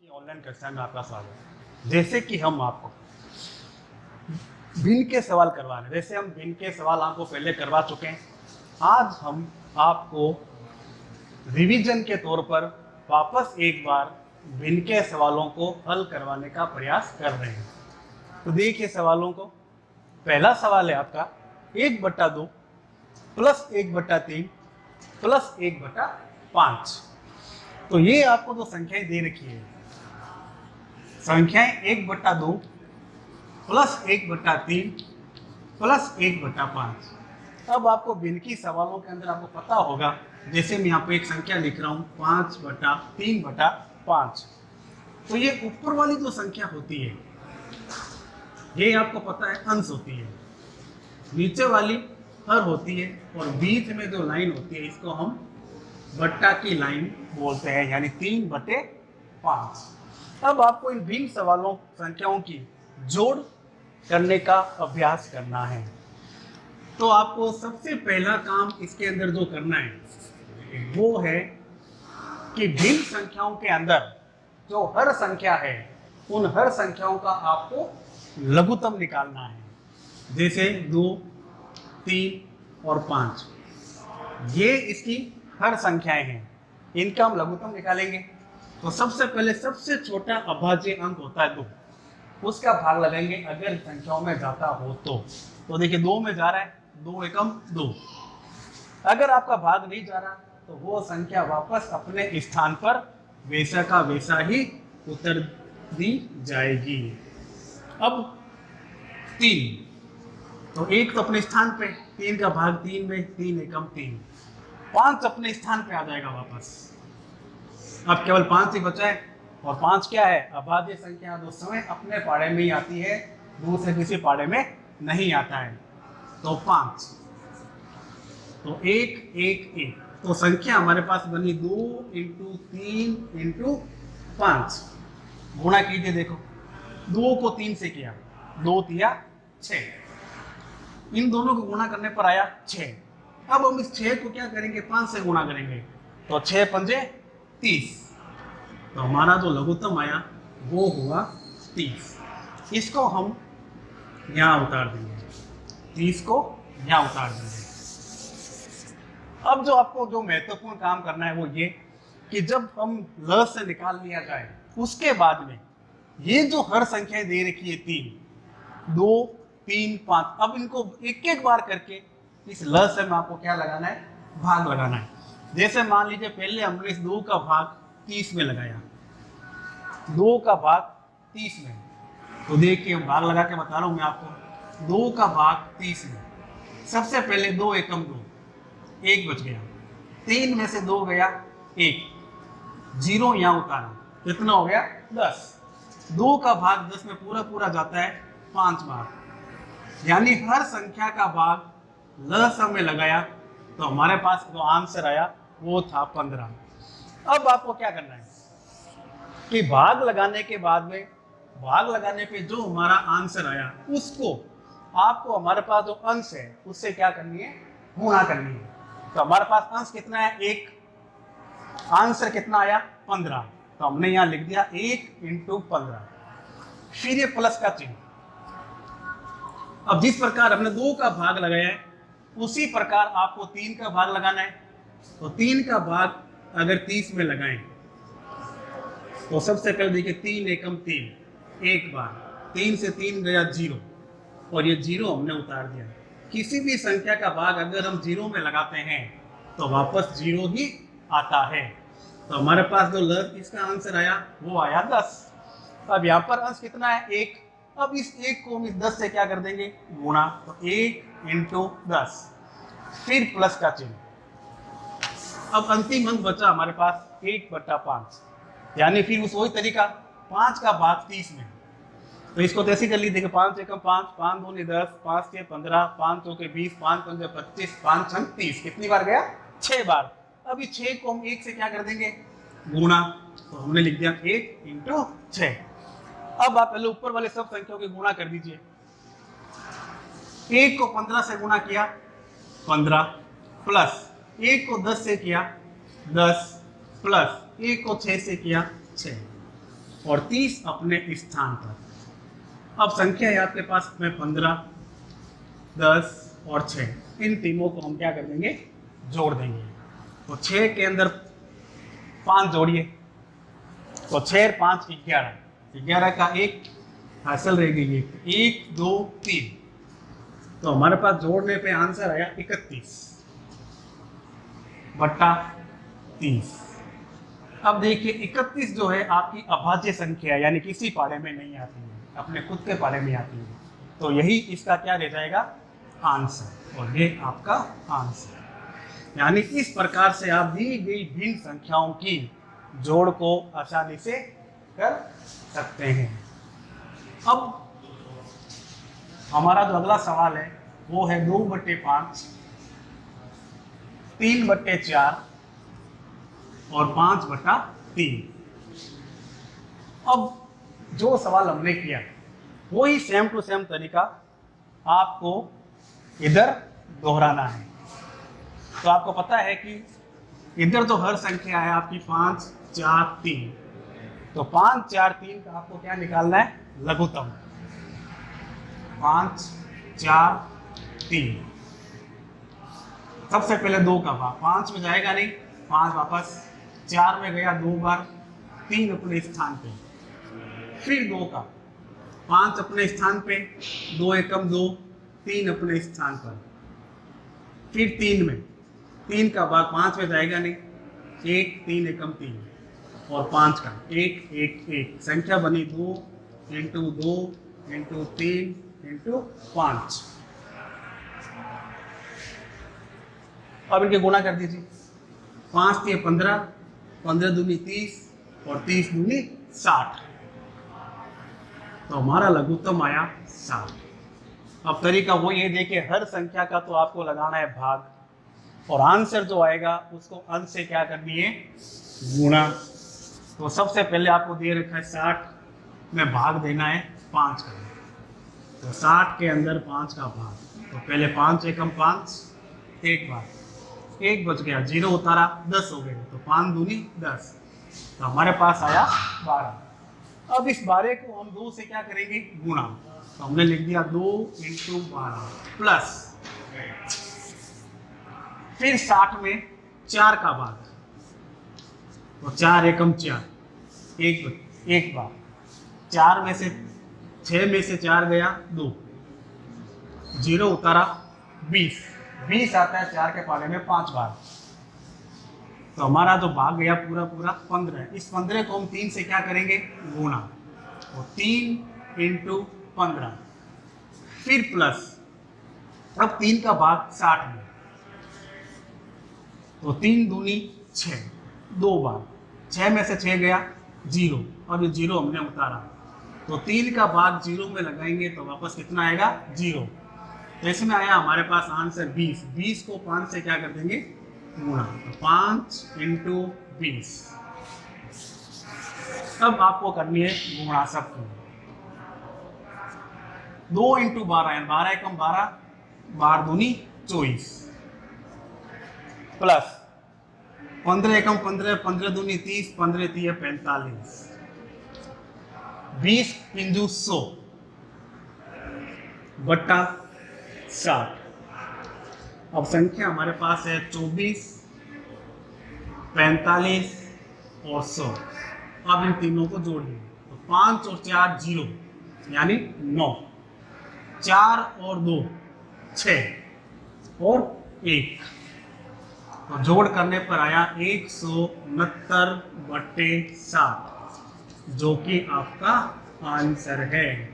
Online कक्षा में आपका स्वागत है। जैसे कि हम आपको भिन्न के सवाल करवा रहे हैं, जैसे हम भिन्न के सवाल आपको पहले करवा चुके हैं, आज हम आपको रिवीजन के तौर पर वापस एक बार भिन्न के सवालों को हल करवाने का प्रयास कर रहे हैं। तो देखिए सवालों को। पहला सवाल है आपका 1/2 प्लस 1/3 प्लस 1/5। तो ये आपको जो संख्याएं दे रखी है, संख्याएं 1/2 प्लस 1/3 प्लस 1/5। अब आपको भिन्नकी सवालों के अंदर आपको पता होगा, जैसे मैं यहाँ पे एक संख्या लिख रहा हूँ 5/3/5। तो ये ऊपर वाली जो संख्या होती है ये आपको पता है अंश होती है, नीचे वाली हर होती है, और बीच में जो लाइन होती है इसको हम बट्टा की लाइन बोलते हैं, यानी 3/5। अब आपको इन भिन्न सवालों संख्याओं की जोड़ करने का अभ्यास करना है। तो आपको सबसे पहला काम इसके अंदर जो करना है वो है कि भिन्न संख्याओं के अंदर जो हर संख्या है उन हर संख्याओं का आपको लघुत्तम निकालना है। जैसे 2, 3 और 5, ये इसकी हर संख्याएं हैं, इनका हम लघुत्तम निकालेंगे। तो सबसे पहले सबसे छोटा अभाज्य अंक होता है 2, उसका भाग लगाएंगे अगर संख्याओं में जाता हो तो देखिए 2 में जा रहा है, 2 एकम 2। अगर आपका भाग नहीं जा रहा तो वो संख्या वापस अपने स्थान पर वैसा का वैसा ही उतर दी जाएगी। अब 3, तो 1 तो अपने स्थान पे, 3 का भाग 3 में, 3 एकम 3। 5 अपने स्थान पे आ जाएगा वापस। अब केवल 5 ही बचा है, और 5 क्या है? अभाज्य संख्या, जो समय अपने पाड़े में ही आती है, दूसरे किसी पाड़े में नहीं आता है। तो 5, तो 1 1 1, तो संख्या हमारे पास बनी 2 × 3 × 5। गुणा कीजिए, देखो 2 को 3 से किया, 2 तिया 6, इन दोनों को गुणा करने पर आया 6। अब हम इस 6 को क्या करेंगे? 5 से गुणा करेंगे, तो 6 पंजे 30। तो हमारा जो लघुत्तम आया वो हुआ 30। इसको हम यहाँ उतार देंगे, 30 को यहाँ उतार देंगे। अब जो आपको जो महत्वपूर्ण काम करना है वो ये कि जब हम ल से निकाल लिया जाए उसके बाद में ये जो हर संख्याएं दे रखी है 3, 2, 3, 5, अब इनको एक एक बार करके इस ल से में आपको क्या लगाना है? भाग लगाना है। जैसे मान लीजिए पहले हमने इस 2 का भाग 30 में लगाया, 2 का भाग 30 में, तो देखिए भाग लगा के बता रहा हूं मैं आपको। 2 का भाग 30 में, सबसे पहले 2 एकम 2, 1 बच गया, 3 में से 2 गया 1, 0 यहाँ उतारा, कितना हो गया? 10। 2 का भाग 10 में पूरा पूरा जाता है 5 बार, यानी हर संख्या का भाग ल स में लगाया तो हमारे पास जो आंसर आया वो था 15। अब आपको क्या करना है कि भाग लगाने के बाद में, भाग लगाने पे जो हमारा आंसर आया उसको आपको हमारे पास जो अंश है उससे क्या करनी है? गुणा करनी है। तो हमारे पास अंश कितना है? 1। आंसर कितना आया? 15। तो हमने यहाँ लिख दिया 1 × 15, फिर ये प्लस का चिन्ह। अब जिस प्रकार हमने 2 का भाग लगाया है उसी प्रकार आपको 3 का भाग लगाना है। तो 3 का भाग अगर 30 में लगाएं तो सबसे पहले देखिए 3 एकम 3, एक बार, 3 से 3 गया 0, और ये 0 हमने उतार दिया। किसी भी संख्या का भाग अगर हम 0 में लगाते हैं तो वापस 0 ही आता है। तो हमारे पास जो इसका आंसर आया वो आया 10। अब यहाँ पर अंश कितना है? 1। अब इस 1 को हम इस 10 से क्या कर देंगे? गुणा। तो 1 × 10, फिर प्लस का चिन्ह। अब अंतिम अंक बचा हमारे पास 1/5, यानी फिर उस वही तरीका 5 का भाग 30 में, तो इसको तो ऐसे कर लीजिए, 5 एकम 5, 5 दूनी 10, 5 के 15, 5 चौके 20, 5 पंजे 25, 5 छंग 30। कितनी बार गया? 6 बार। अब इस 6 को हम 1 से क्या कर देंगे? गुणा। तो हमने लिख दिया 1 × 6। अब आप पहले ऊपर वाले सब संख्याओं के गुणा कर दीजिए। 1 को 15 से गुणा किया 15, प्लस 1 को 10 से किया 10, प्लस 1 को 6 से किया 6। और 30 अपने स्थान पर। अब संख्या है आपके पास में 15, 10 और 6, इन तीनों को हम क्या कर देंगे, जोड़ देंगे। तो 6 के अंदर 5 जोड़िए, तो 6 5 11, 11 का एक हासिल रह गई, 1 2 3, तो हमारे पास जोड़ने पे आंसर आया 31 बट्टा 30। अब देखिए 31 जो है आपकी अभाज्य संख्या है, यानी किसी पारे में नहीं आती है, अपने खुद के पारे में आती है, तो यही इसका क्या रह जाएगा, आंसर, और ये आपका आंसर। यानी इस प्रकार से आप दी गई भिन्न संख्याओं की जोड़ को आसानी से कर सकते हैं। अब हमारा जो अगला सवाल है वो है 2/5, 3/4 और 5/3। अब जो सवाल हमने किया वही सेम टू सेम तरीका आपको इधर दोहराना है। तो आपको पता है कि इधर जो हर संख्या है आपकी 5 4 3, तो 5 4 3 का आपको क्या निकालना है, लघुत्तम। 5 4 3, सबसे पहले 2 का भाग, 5 में जाएगा नहीं, 5 वापस, 4 में गया 2 बार, 3 अपने स्थान पे, फिर 2 का, 5 अपने स्थान पे, 2 एकम 2, 3 अपने स्थान पर, फिर 3 में, 3 का भाग 5 में जाएगा नहीं, 1 3 एकम 3, और 5 का 1 1 1, संख्या बनी 2 इंटू 2 इंटू 3 इंटू 5। अब इनके गुणा कर दीजिए, 5 3 15, 15 दूनी 30 और 30 दूनी 60, तो हमारा लघुत्तम आया 60। अब तरीका वो ये देखिए, हर संख्या का तो आपको लगाना है भाग, और आंसर जो आएगा उसको अंश से क्या करनी है, गुणा। तो सबसे पहले आपको दे रखा है 60 में भाग देना है 5 का, तो 60 के अंदर 5 का भाग, तो पहले 5 एकम 5, एक बार 1 बच गया, 0 उतारा, 10 हो गए, तो 5 दूनी 10, तो हमारे पास आया 12। अब इस 12 को हम 2 से क्या करेंगे, गुणा, तो हमने लिख दिया 2 इंटू 12 प्लस, फिर 60 में 4 का भाग, तो 4 एकम 4, एक बार, 4 में से 6 में से 4 गया 2, 0 उतारा, 20 आता है 4 के पारे में 5 बार, तो हमारा जो भाग गया पूरा पूरा 15। इस 15 को हम 3 से क्या करेंगे, गुणा, तो 3 इंटू 15, फिर प्लस, अब 3 का भाग 60 में, तो 3 दूनी 6, 2 बार, 6 में से 6 गया 0, अब ये 0 हमने उतारा, तो 3 का भाग 0 में लगाएंगे तो वापस कितना आएगा, 0, तो इसमें आया हमारे पास आंसर 20। 20 को 5 से क्या कर देंगे, गुणा, तो 5 इंटू 20। अब आपको करनी है गुणा सबको, 2 इंटू 12, 12 एकम 12, 12 दूनी 24, प्लस 15 एकम 15, 15 दूनी 30, 15 3 45, 20 इंटू 100 बट्टा 60। अब संख्या हमारे पास है 24, 45 और 100। अब इन तीनों को जोड़िए, तो 5 और 4 0, यानी 9, 4 और 2 6 और 1, तो जोड़ करने पर आया 169/60, जो कि आपका आंसर है।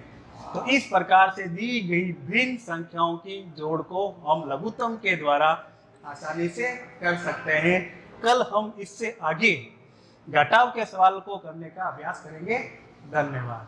तो इस प्रकार से दी गई भिन्न संख्याओं की जोड़ को हम लघुत्तम के द्वारा आसानी से कर सकते हैं। कल हम इससे आगे घटाव के सवाल को करने का अभ्यास करेंगे। धन्यवाद।